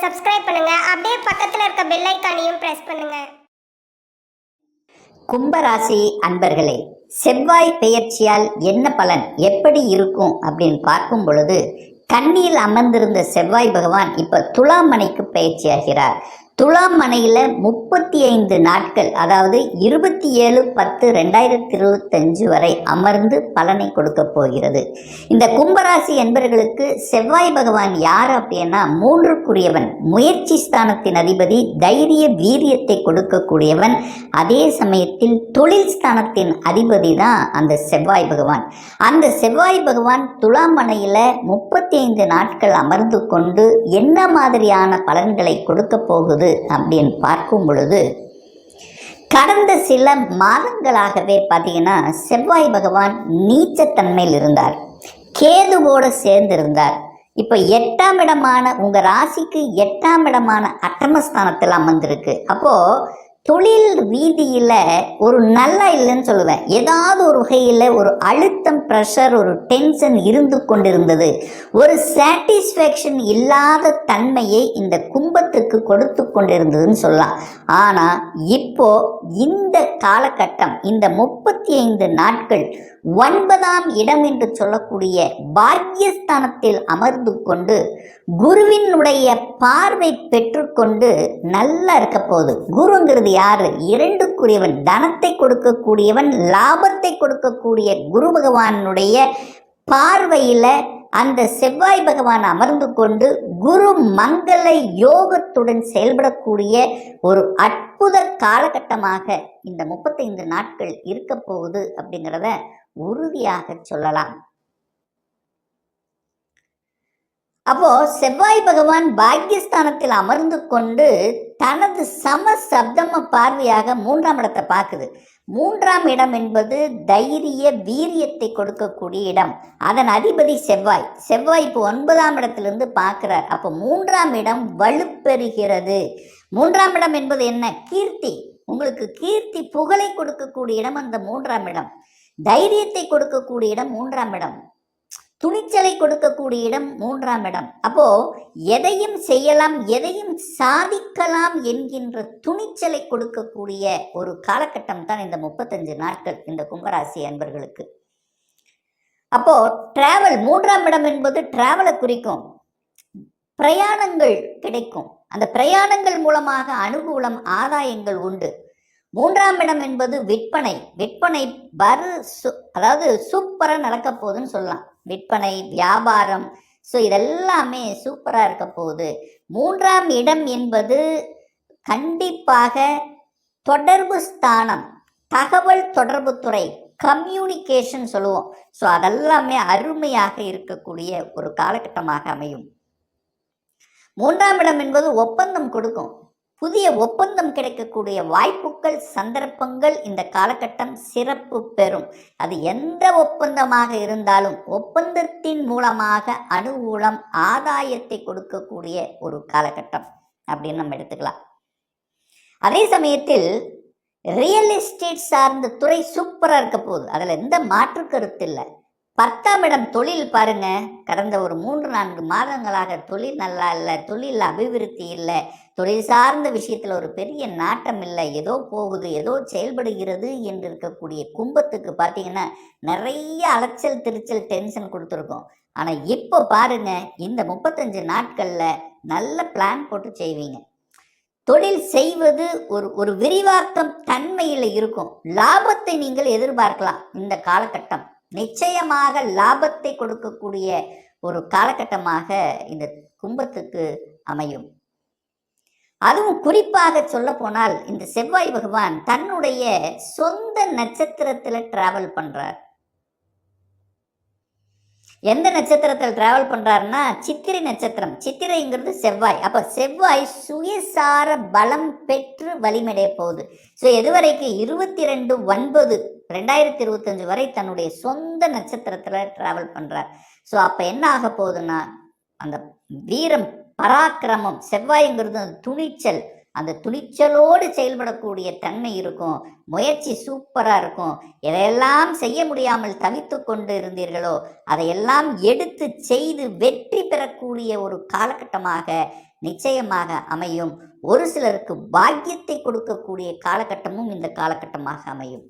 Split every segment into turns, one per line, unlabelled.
Subscribe பண்ணுங்க. அப்படியே பக்கத்துல இருக்க பெல் ஐகானையும் பிரஸ் பண்ணுங்க.
கும்பராசி அன்பர்களே, செவ்வாய் பெயர்ச்சியால் என்ன பலன் எப்படி இருக்கும் அப்படின்னு பார்க்கும் பொழுது, கன்னியில் அமர்ந்திருந்த செவ்வாய் பகவான் இப்ப துலாம் மனைக்கு பயிற்சியாகிறார். துலாம் மனையில் 35 நாட்கள், அதாவது 27/10/2025 வரை அமர்ந்து பலனை கொடுக்க போகிறது. இந்த கும்பராசி என்பவர்களுக்கு செவ்வாய் பகவான் யார் அப்படின்னா 3க்குரியவன், முயற்சி ஸ்தானத்தின் அதிபதி, தைரிய வீரியத்தை கொடுக்கக்கூடியவன். அதே சமயத்தில் தொழில் ஸ்தானத்தின் அதிபதி தான் அந்த செவ்வாய் பகவான். அந்த செவ்வாய் பகவான் துலாம் மனையில் 35 நாட்கள் அமர்ந்து கொண்டு என்ன மாதிரியான பலன்களை கொடுக்க போகுது அப்படின்னு பார்க்கும் பொழுது, கடந்த சில மாதங்களாகவே பார்த்தீங்கன்னா செவ்வாய் பகவான் நீச்சத்தன்மையில் இருந்தார், கேதுவோடு சேர்ந்திருந்தார். இப்போ 8ஆம் இடமான உங்கள் ராசிக்கு 8ஆம் இடமான அட்டமஸ்தானத்தில் அமர்ந்திருக்கு. அப்போது தொழில் ரீதியில் ஒரு நல்லா இல்லைன்னு சொல்லுவேன். ஏதாவது ஒரு வகையில் ஒரு அழுத்தம், ப்ரெஷர், ஒரு டென்ஷன் இருந்து கொண்டிருந்தது. ஒரு சாட்டிஸ்ஃபேக்ஷன் இல்லாத தன்மையை இந்த கும்பத்துக்கு கொடுத்து கொண்டிருந்ததுன்னு சொல்லலாம். ஆனால் இப்போ இந்த காலகட்டம், இந்த 35 நாட்கள் 9ஆம் இடம் என்று சொல்லக்கூடிய பாக்கியஸ்தானத்தில் அமர்ந்து கொண்டு குருவினுடைய பார்வை பெற்றுக்கொண்டு நல்லா இருக்க போகுது. குருங்கிறது யாரு? 2க்குரியவன், தனத்தை கொடுக்கக்கூடியவன், லாபத்தை கொடுக்கக்கூடிய குரு பகவானுடைய பார்வையில் அந்த செவ்வாய் பகவான் அமர்ந்து கொண்டு குரு மங்கள யோகத்துடன் செயல்படக்கூடிய ஒரு அற்புத காலகட்டமாக இந்த 35 நாட்கள் இருக்க போகுது அப்படிங்கிறத உறுதியாக சொல்லலாம். அப்போ செவ்வாய் பகவான் பாக்கியஸ்தானத்தில் அமர்ந்து கொண்டு தனது சப்தம பார்வையாக 3ஆம் இடத்தை பார்க்குது. 3ஆம் இடம் என்பது தைரிய வீரியத்தை கொடுக்கக்கூடிய இடம். அதன் அதிபதி செவ்வாய். செவ்வாய் இப்போ 9ஆம் இடத்திலிருந்து பார்க்கிறார். அப்போ 3ஆம் இடம் வலுப்பெறுகிறது. 3ஆம் இடம் என்பது என்ன? கீர்த்தி. உங்களுக்கு கீர்த்தி, புகழை கொடுக்கக்கூடிய இடம் அந்த 3ஆம் இடம். தைரியத்தை கொடுக்கக்கூடிய இடம் 3ஆம் இடம். துணிச்சலை கொடுக்கக்கூடிய இடம் 3ஆம் இடம். அப்போ எதையும் செய்யலாம், எதையும் சாதிக்கலாம் என்கின்ற துணிச்சலை கொடுக்கக்கூடிய ஒரு காலகட்டம் தான் இந்த 35 நாட்கள் இந்த கும்பராசி அன்பர்களுக்கு. அப்போ டிராவல், 3ஆம் இடம் என்பது டிராவலை குறிக்கும். பிரயாணங்கள் கிடைக்கும். அந்த பிரயாணங்கள் மூலமாக அனுகூலம், ஆதாயங்கள் உண்டு. 3ஆம் இடம் என்பது விற்பனை. விற்பனை அதாவது சூப்பராக நடக்க போகுதுன்னு சொல்லலாம். விற்பனை, வியாபாரம், ஸோ இதெல்லாமே சூப்பராக இருக்க போகுது. 3ஆம் இடம் என்பது கண்டிப்பாக தொடர்பு ஸ்தானம், தகவல் தொடர்பு துறை, கம்யூனிகேஷன் சொல்லுவோம். ஸோ அதெல்லாமே அருமையாக இருக்கக்கூடிய ஒரு காலகட்டமாக அமையும். 3ஆம் இடம் என்பது ஒப்பந்தம் கொடுக்கும். புதிய ஒப்பந்தம் கிடைக்கக்கூடிய வாய்ப்புகள், சந்தர்ப்பங்கள் இந்த காலகட்டம் சிறப்பு பெறும். அது எந்த ஒப்பந்தமாக இருந்தாலும் ஒப்பந்தத்தின் மூலமாக அனுகூலம், ஆதாயத்தை கொடுக்கக்கூடிய ஒரு காலகட்டம் அப்படின்னு நம்ம எடுத்துக்கலாம். அதே சமயத்தில் ரியல் எஸ்டேட் சார்ந்த துறை சூப்பராக இருக்க போகுது. அதில் எந்த மாற்று கருத்து இல்லை. 10ஆம் இடம் தொழில் பாருங்க. கடந்த ஒரு 3-4 மாதங்களாக தொழில் நல்லா இல்லை, தொழில் அபிவிருத்தி இல்லை, தொழில் சார்ந்த விஷயத்தில் ஒரு பெரிய நாட்டம் இல்லை, ஏதோ போகுது, ஏதோ செயல்படுகிறது என்று இருக்கக்கூடிய கும்பத்துக்கு பார்த்தீங்கன்னா நிறைய அலைச்சல், திருச்சல், டென்ஷன் கொடுத்துருக்கோம். ஆனால் இப்போ பாருங்க, இந்த 35 நாட்களில் நல்ல பிளான் போட்டு செய்வீங்க. தொழில் செய்வது ஒரு விரிவாக்கம் தன்மையில் இருக்கும். லாபத்தை நீங்கள் எதிர்பார்க்கலாம். இந்த காலகட்டம் நிச்சயமாக லாபத்தை கொடுக்கக்கூடிய ஒரு காலகட்டமாக இந்த கும்பத்துக்கு அமையும். அதுவும் குறிப்பாக சொல்ல போனால் இந்த செவ்வாய் பகவான் தன்னுடைய சொந்த நட்சத்திரத்தில் டிராவல் பண்றார். எந்த நட்சத்திரத்தில் டிராவல் பண்றாருன்னா சித்திரை நட்சத்திரம். சித்திரைங்கிறது செவ்வாய். அப்ப செவ்வாய் சுயசார பலம் பெற்று வலிமடைய போகுது. ஸோ எதுவரைக்கும் 22/9/2025 வரை தன்னுடைய சொந்த நட்சத்திரத்துல டிராவல் பண்றார். ஸோ அப்ப என்ன ஆக போகுதுன்னா, அந்த வீரம், பராக்கிரமம், செவ்வாய்ங்கிறது துணிச்சல், அந்த துணிச்சலோடு செயல்படக்கூடிய தன்மை இருக்கும். முயற்சி சூப்பராக இருக்கும். எதையெல்லாம் செய்ய முடியாமல் தவித்து கொண்டு இருந்தீர்களோ அதையெல்லாம் எடுத்து செய்து வெற்றி பெறக்கூடிய ஒரு காலகட்டமாக நிச்சயமாக அமையும். ஒரு சிலருக்கு பாக்கியத்தை கொடுக்கக்கூடிய காலகட்டமும் இந்த காலகட்டமாக அமையும்.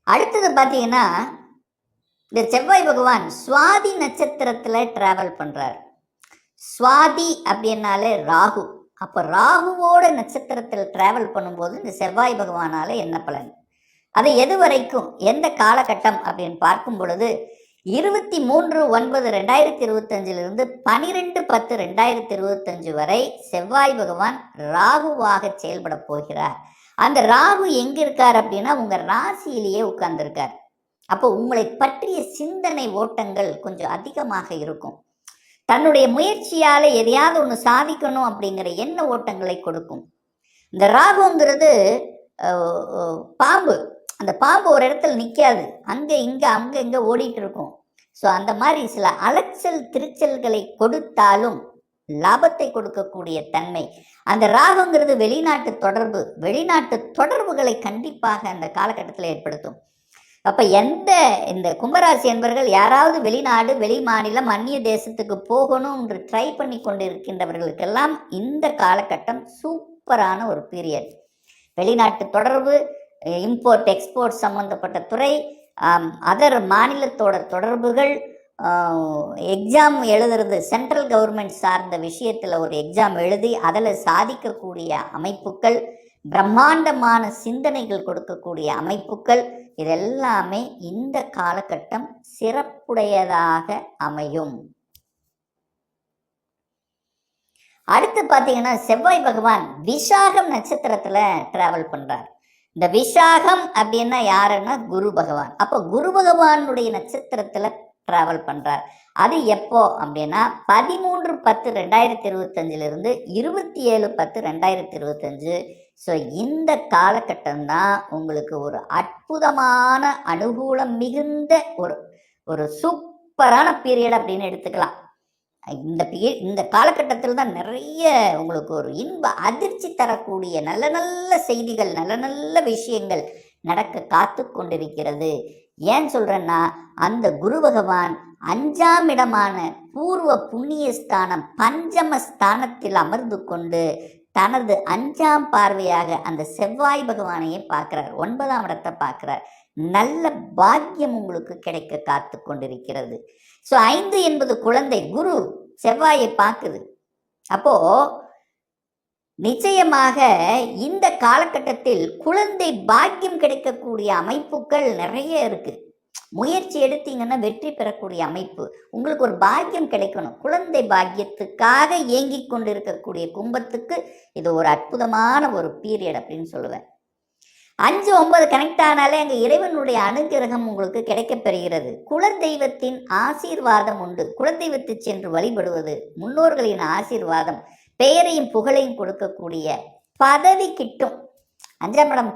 அடுத்தது பார்த்தீங்கன்னா, இந்த செவ்வாய் பகவான் சுவாதி நட்சத்திரத்துல டிராவல் பண்றார். சுவாதி அப்படின்னாலே ராகு. அப்போ ராகுவோட நட்சத்திரத்தில் டிராவல் பண்ணும்போது இந்த செவ்வாய் பகவானால என்ன பலன், அது எது வரைக்கும், எந்த காலகட்டம் அப்படின்னு பார்க்கும் பொழுது 23/9/2025 12/10/2025 வரை செவ்வாய் பகவான் ராகுவாக செயல்பட போகிறார். அந்த ராகு எங்க இருக்கார் அப்படின்னா உங்க ராசியிலேயே உட்கார்ந்துருக்கார். அப்போ உங்களை பற்றிய சிந்தனை ஓட்டங்கள் கொஞ்சம் அதிகமாக இருக்கும். தன்னுடைய முயற்சியால எதையாவது ஒன்று சாதிக்கணும் அப்படிங்கிற எண்ண ஓட்டங்களை கொடுக்கும். இந்த ராகுங்கிறது பாம்பு. அந்த பாம்பு ஒரு இடத்துல நிற்காது, அங்கே இங்கே ஓடிட்டு இருக்கும். ஸோ அந்த மாதிரி சில அலைச்சல் திருச்சல்களை கொடுத்தாலும் லாபத்தை கொடுக்கக்கூடிய தன்மை. அந்த ராகுங்கிறது வெளிநாட்டு தொடர்புகளை கண்டிப்பாக அந்த காலகட்டத்தில் ஏற்படுத்தும். அப்போ இந்த கும்பராசி என்பவர்கள் யாராவது வெளிநாடு, வெளி மாநிலம், அந்நிய தேசத்துக்கு போகணும் என்று ட்ரை பண்ணி கொண்டிருக்கின்றவர்களுக்கெல்லாம் இந்த காலகட்டம் சூப்பரான ஒரு பீரியட். வெளிநாட்டு தொடர்பு, இம்போர்ட் எக்ஸ்போர்ட் சம்பந்தப்பட்ட துறை, அதர் மாநிலத்தோட தொடர்புகள், எக்ஸாம் எழுதுறது, சென்ட்ரல் கவர்மெண்ட் சார்ந்த விஷயத்தில் ஒரு எக்ஸாம் எழுதி அதில் சாதிக்கக்கூடிய அமைப்புகள், பிரம்மாண்டமான சிந்தனைகள் கொடுக்கக்கூடிய அமைப்புகள், இதெல்லாமே இந்த காலகட்டம் சிறப்புடையதாக அமையும். அடுத்து பார்த்தீங்கன்னா செவ்வாய் பகவான் விசாகம் நட்சத்திரத்துல டிராவல் பண்றார். இந்த விசாகம் அப்படின்னா யாருன்னா குரு பகவான். அப்போ குரு பகவானுடைய நட்சத்திரத்துல டிராவல் பண்றார். அது எப்போ அப்படின்னா 13/10/2025 27/10/2025. ஸோ இந்த காலகட்டம் தான் உங்களுக்கு ஒரு அற்புதமான அனுகூலம் மிகுந்த ஒரு சூப்பரான பீரியட் அப்படின்னு எடுத்துக்கலாம். இந்த காலகட்டத்தில் தான் நிறைய உங்களுக்கு ஒரு இன்ப அதிர்ச்சி தரக்கூடிய நல்ல நல்ல செய்திகள், நல்ல நல்ல விஷயங்கள் நடக்க காத்து கொண்டிருக்கிறது. ஏன் சொல்றேன்னா, அந்த குரு பகவான் 5ஆம் இடமான பூர்வ புண்ணிய ஸ்தானம் பஞ்சமஸ்தானத்தில் அமர்ந்து கொண்டு தனது 5ஆம் பார்வையாக அந்த செவ்வாய் பகவானையே பார்க்கிறார், 9ஆம் இடத்தை பார்க்கிறார். நல்ல பாக்கியம் உங்களுக்கு கிடைக்க காத்து கொண்டிருக்கிறது. ஸோ 5 என்பது குழந்தை. குரு செவ்வாயை பார்க்குது. அப்போ நிச்சயமாக இந்த காலகட்டத்தில் குழந்தை பாக்கியம் கிடைக்கக்கூடிய அமைப்புகள் நிறைய இருக்கு. முயற்சி எடுத்தீங்கன்னா வெற்றி பெறக்கூடிய அமைப்பு. உங்களுக்கு ஒரு பாக்கியம் கிடைக்கணும், குழந்தை பாக்கியத்துக்காக ஏங்கி கொண்டிருக்கக்கூடிய கும்பத்துக்கு இது ஒரு அற்புதமான ஒரு பீரியட் அப்படின்னு சொல்லுவேன். 5, 9 கனெக்ட் ஆனாலே அங்கே இறைவனுடைய அனுகிரகம் உங்களுக்கு கிடைக்கப் பெறுகிறது. குலதெய்வத்தின் ஆசீர்வாதம் உண்டு. குலதெய்வத்தை சென்று வழிபடுவது, முன்னோர்களின் ஆசீர்வாதம், பெயரையும் புகழையும் கொடுக்கக்கூடிய பதவி கிட்டும். 5ஆம் இடம்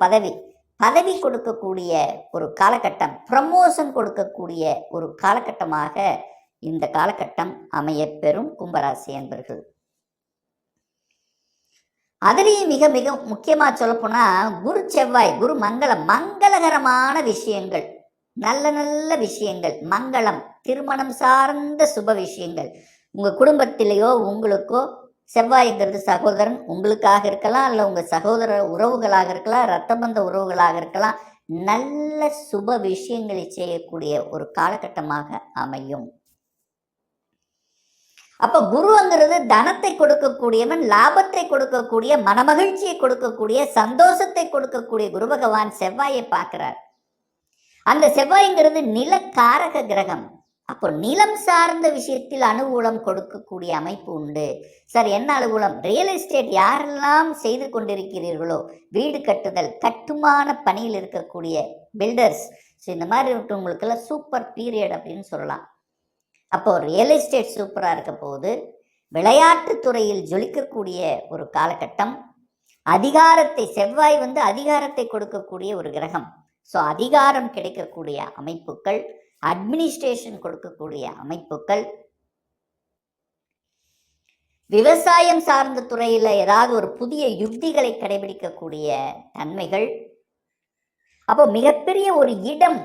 பதவி கொடுக்கக்கூடிய ஒரு காலகட்டம், ப்ரமோஷன் கொடுக்கக்கூடிய ஒரு காலகட்டமாக இந்த காலகட்டம் அமையப்பெறும் கும்பராசி என்பர்கள். அதுலேயும் மிக மிக முக்கியமாக சொல்லப்போனால் குரு செவ்வாய், குரு மங்களகரமான விஷயங்கள், நல்ல நல்ல விஷயங்கள், மங்களம், திருமணம் சார்ந்த சுப விஷயங்கள். உங்கள் குடும்பத்திலேயோ உங்களுக்கோ செவ்வாய்ங்கிறது சகோதரன் உங்களுக்காக இருக்கலாம், இல்லை உங்கள் சகோதர உறவுகளாக இருக்கலாம், இரத்தபந்த உறவுகளாக இருக்கலாம். நல்ல சுப விஷயங்களை செய்யக்கூடிய ஒரு காலகட்டமாக அமையும். அப்போ குருங்கிறது தனத்தை கொடுக்கக்கூடியவன், லாபத்தை கொடுக்கக்கூடிய, மனமகிழ்ச்சியை கொடுக்கக்கூடிய, சந்தோஷத்தை கொடுக்கக்கூடிய குரு பகவான் செவ்வாயை பார்க்கிறார். அந்த செவ்வாய்ங்கிறது நிலக்காரக கிரகம். அப்போ நிலம் சார்ந்த விஷயத்தில் அனுகூலம் கொடுக்கக்கூடிய அமைப்பு உண்டு. சார் என்ன அனுகூலம்? ரியல் எஸ்டேட் யாரெல்லாம் செய்து கொண்டிருக்கிறீர்களோ, வீடு கட்டுதல், கட்டுமான பணியில் இருக்கக்கூடிய பில்டர்ஸ், ஸோ இந்த மாதிரி இருக்கவங்களுக்கெல்லாம் சூப்பர் பீரியட் அப்படின்னு சொல்லலாம். அப்போ ரியல் எஸ்டேட் சூப்பராக இருக்க போது, விளையாட்டுத் துறையில் ஜொலிக்கக்கூடிய ஒரு காலகட்டம். அதிகாரத்தை, செவ்வாய் அதிகாரத்தை கொடுக்கக்கூடிய ஒரு கிரகம். ஸோ அதிகாரம் கிடைக்கக்கூடிய அமைப்புகள், அட்மினிஸ்ட்ரேஷன் கொடுக்கக்கூடிய அமைப்புகள், விவசாயம் சார்ந்த துறையில் ஏதாவது ஒரு புதிய யுக்திகளை கடைபிடிக்கக்கூடிய தன்மைகள். அப்போ மிகப்பெரிய ஒரு இடம்,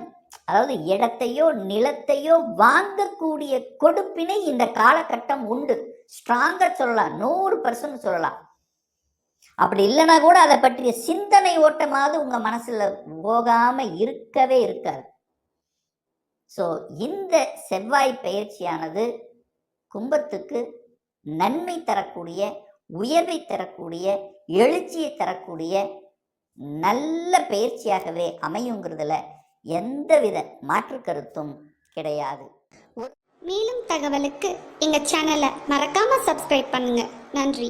அதாவது இடத்தையோ நிலத்தையோ வாங்கக்கூடிய கொடுப்பினை இந்த காலகட்டம் உண்டு. ஸ்ட்ராங்கா சொல்லலாம், 100% சொல்லலாம். அப்படி இல்லைன்னா கூட அதை பற்றிய சிந்தனை ஓட்டமாவது உங்க மனசுல போகாம இருக்கவே இருக்காது. ஸோ இந்த செவ்வாய் பயிற்சியானது கும்பத்துக்கு நன்மை தரக்கூடிய, உயர்வை தரக்கூடிய, எழுச்சியை தரக்கூடிய நல்ல பயிற்சியாகவே அமையுங்கிறதுல எந்தவித மாற்று கருத்தும் கிடையாது.
மேலும் தகவலுக்கு எங்கள் சேனலை மறக்காமல் சப்ஸ்கிரைப் பண்ணுங்கள். நன்றி.